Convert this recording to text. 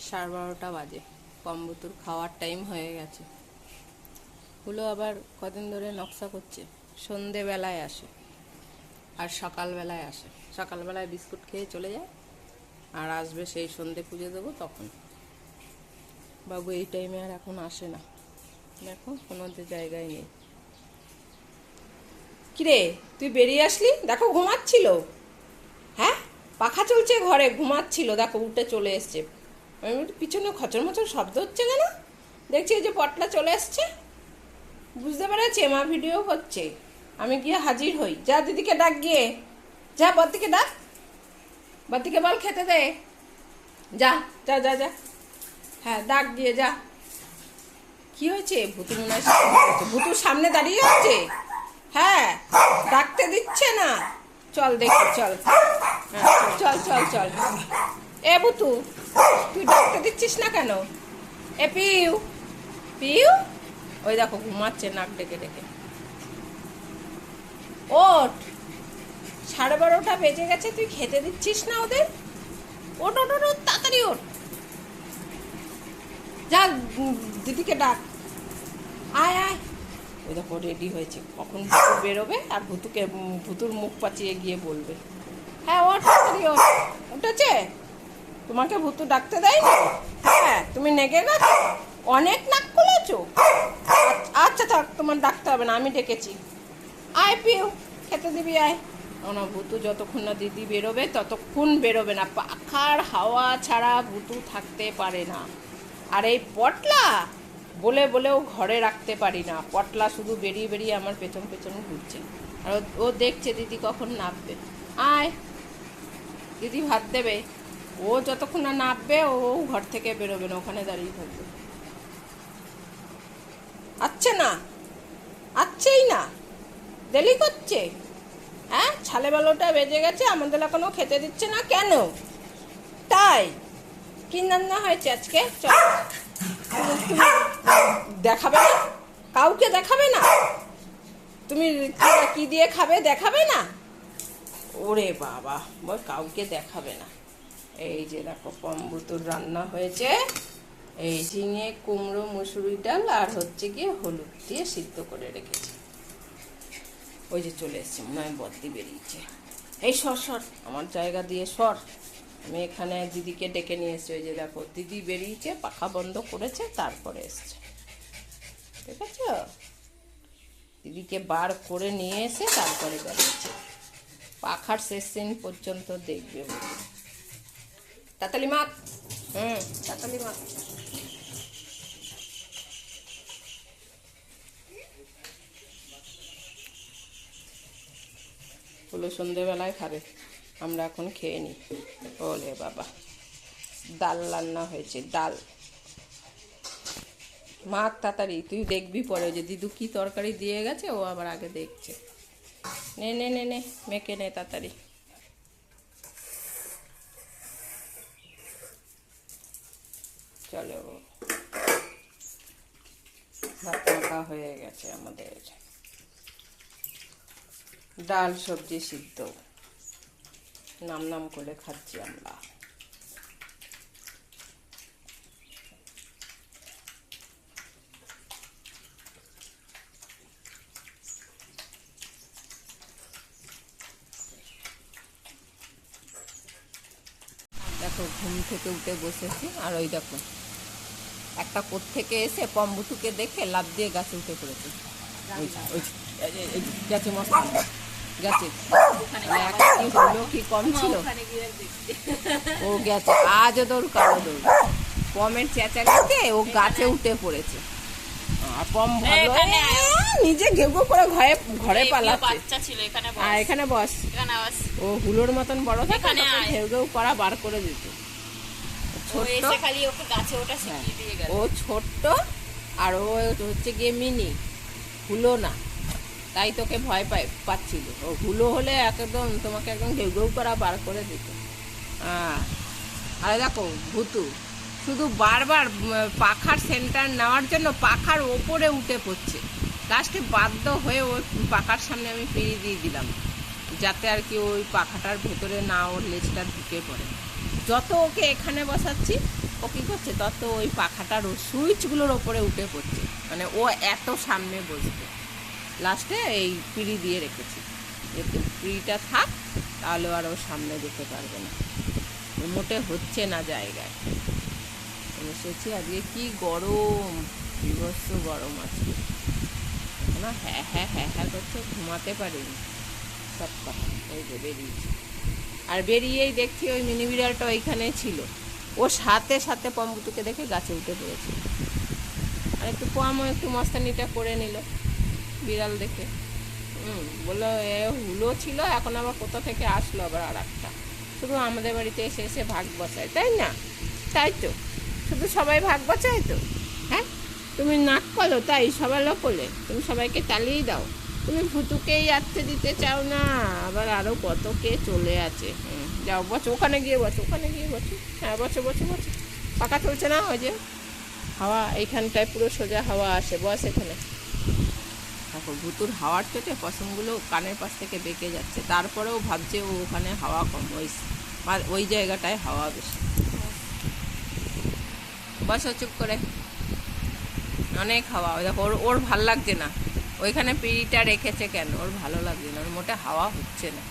12:30 বাজে, কম্বুতুর খাওয়ার টাইম হয়ে গেছে। হুলো আবার কদিন ধরে নকশা করছে, সন্ধেবেলায় আসে আর সকালবেলায় আসে। সকালবেলায় বিস্কুট খেয়ে চলে যায়, আর আসবে সেই সন্ধে পুজো দেবো তখন। বাবু এই টাইমে আর এখন আসে না, দেখো কোনো জায়গায় নেই। কিরে তুই বেরিয়ে আসলি? দেখো ঘুমাচ্ছিল। হ্যাঁ, পাখা চলছে ঘরে, ঘুমাচ্ছিল, দেখো উঠে চলে এসছে। পিছনে খচর মচর শব্দ হচ্ছে কেন? দেখছি এই যে পটলা চলে এসছে, বুঝতে পেরেছে মা ভিডিও করছে। আমি গিয়ে হাজির হই। যা দিদিকে ডাক, গিয়ে যা বদ্দিকে ডাক, বদ্দিকে বল খেতে দে। যা যা যা যা, হ্যাঁ ডাক গিয়ে যা। কি হয়েছে? ভুতু মনে হয় ভুতুর সামনে দাঁড়িয়ে আছে। হ্যাঁ, ডাকতে দিচ্ছে না। চল দেখি, চল চল চল চল। এ ভুতু, তুই ডাকতে দিচ্ছিস না কেন? এ পিউ পিউ, ওই দেখো ঘুমাচ্ছে নাক ডেকে ডেকে। ওঠ, 12:30 বেজে গেছে, তুই খেতে দিচ্ছিস না ওদের? ওঠ ওঠ ওঠ, তাড়াতাড়ি ওঠ, যা দিদিকে ডাক। আয় আয়। ওই দেখো রেডি হয়েছে, কখন ভুতু বেরোবে আর ভুতুর মুখ পাচিয়ে গিয়ে বলবে। হ্যাঁ ওঠ, তাড়াতাড়ি ওঠ। উঠেছে? তোমাকে ভুতু ডাকতে দেয় না? হ্যাঁ, তুমি নেগে গেছো, অনেক নাক খুলেছো। আচ্ছা থাক, তোমার ডাকতে হবে না, আমি ডেকেছি। আয় পিউ, খেতে দিবি আয়। না, ভুতু যতক্ষণ না দিদি বেরোবে ততক্ষণ বেরোবে না। পাখার হাওয়া ছাড়া ভুতু থাকতে পারে না। আর এই পটলা বলে বলেও ঘরে রাখতে পারি না। পটলা শুধু বেরিয়ে বেরিয়ে আমার পেছন পেছন ঘুরছে, আর ও দেখছে দিদি কখন নামবে। আয়, দিদি ভাত দেবে। ও যতক্ষণ না নামবে ও ঘর থেকে বেরোবে না, ওখানে দাঁড়িয়ে থাকবে। আচ্ছা না, আচ্ছেই না, দেরি করছে। হ্যাঁ, 12:30 বেজে গেছে, আমাদের এখনো খেতে দিচ্ছে না কেন? তাই কি রান্না হয়েছে আজকে? চল, দেখাবে না, কাউকে দেখাবে না? তুমি কি দিয়ে খাবে দেখাবে না? ওরে বাবা, কাউকে দেখাবে না। এই যে দেখো কম্বুতুর রান্না হয়েছে, এই ঝিঙে কুমড়ো মুসুরি ডাল আর হচ্ছে গিয়ে হলুদ দিয়ে সিদ্ধ করে রেখেছি। ওই যে চলে এসছে, মনে হয় বদ্দি বেরিয়েছে। এই সর সর, আমার জায়গা দিয়ে সর। আমি এখানে দিদিকে ডেকে নিয়ে এসছি। ওই যে দেখো দিদি বেরিয়েছে, পাখা বন্ধ করেছে, তারপরে এসছে। ঠিক আছে, দিদিকে বার করে নিয়ে এসে তারপরে বেরিয়েছে। পাখার শেষ দিন পর্যন্ত দেখবে। তাতালি মাছ, তাতালি মাছ। হলো সন্ধেবেলায় খাবে, আমরা এখন খেয়ে নিই। ওলে বাবা, ডাল রান্না হয়েছে, ডাল। মাখ তাড়াতাড়ি, তুই দেখবি পরে যে দিদু কি তরকারি দিয়ে গেছে, ও আবার আগে দেখছে। নে নে নে নে, মেখে নে তাড়াতাড়ি। চলো, ভাত মাখা হয়ে গেছে আমাদের। ডাল সবজি সিদ্ধ, নাম নাম করে খাচ্ছি আমরা। দেখো ঘুম থেকে উঠে বসেছি, আর ওই দেখো একটা কোথ থেকে এসে কম্বুতুকে দেখে লাফ দিয়ে গাছে উঠে পড়েছে। গেছে মস্ত গেছে, হলো কি কম ছিল, ও গেছে। আজও দৌড় কালো দৌড়, পমের চেঁচালেতে ও গাছে উঠে পড়েছে। পম ভালো নিজে ঘেউ করে ঘরে ঘরে পালাচ্ছে। আর এখানে বস, ও হুলোর মতন বড় থাকে, ঘেউ ঘেউ করা বার করে দিত। ও ছোট্ট, আর ও হচ্ছে গিয়ে মিনি, হুলো না, তাই তোকে ভয় পাচ্ছিল। ও হুলো হলে একদম তোমাকে একদম ঘেউ ঘেউ করা বার করে দিত। আর দেখো ভুতু শুধু বারবার পাখার সেন্টার নেওয়ার জন্য পাখার ওপরে উঠে পড়ছে। লাস্টে বাধ্য হয়ে ওই পাখার সামনে আমি পিড়ি দিয়ে দিলাম, যাতে আর কি ওই পাখাটার ভেতরে না ওর লেজটা ঢুকে পড়ে। যত ওকে এখানে বসাচ্ছি ও কী করছে তত ওই পাখাটার সুইচগুলোর ওপরে উঠে পড়ছে, মানে ও এত সামনে বসবে। লাস্টে এই পিঁড়ি দিয়ে রেখেছি, যাতে পিঁড়িটা থাক, তাহলে আর ও সামনে যেতে পারবে না। মোটে হচ্ছে না জায়গায়। এসেছি আজকে কি গরম, বিভৎস গরম আছে না। হ্যাঁ হ্যাঁ হ্যাঁ হ্যাঁ করছে, ঘুমাতে পারিনি সব কথা। এই যে বেরিয়েছি, আর বেরিয়েই দেখছি ওই মিনি বিড়ালটা ওইখানে ছিল। ও সাথে সাথে পম্বুতুকে দেখে গাছে উঠে পড়েছে। আর একটু পোয়ামও একটু মস্তানিটা করে নিল বিড়াল দেখে। বললো এ হুলো ছিল, এখন আবার কোথা থেকে আসলো আবার আর একটা। শুধু আমাদের বাড়িতে এসে এসে ভাগ বসায়, তাই না? তাই তো, শুধু সবাই ভাগ বসায় তো। হ্যাঁ, তুমি নাক করো তাই সবার লোকলে, তুমি সবাইকে তালিয়ে দাও। তুমি ভুতুকেই আটকে দিতে চাও না, আবার আরও কত কে চলে আছে। যাও বসো, ওখানে গিয়ে বসো, ওখানে গিয়ে বসো। হ্যাঁ বসো বসো বসো, পাকা চলছে না, ওই যে হাওয়া এইখানটায় পুরো সোজা হাওয়া আসে, বস এখানে। দেখো ভুতুর হাওয়ার চোটে পশমগুলো কানের পাশ থেকে বেঁকে যাচ্ছে, তারপরেও ভাবছে ও ওখানে হাওয়া কম, ওই জায়গাটায় হাওয়া বেশি। বসো চুপ করে, অনেক হাওয়া। ওই দেখো ওর ভাল লাগছে না, ওইখানে পিঁড়িটা রেখেছে কেন, ওর ভালো লাগছে না, ওর মোটে হাওয়া হচ্ছে না।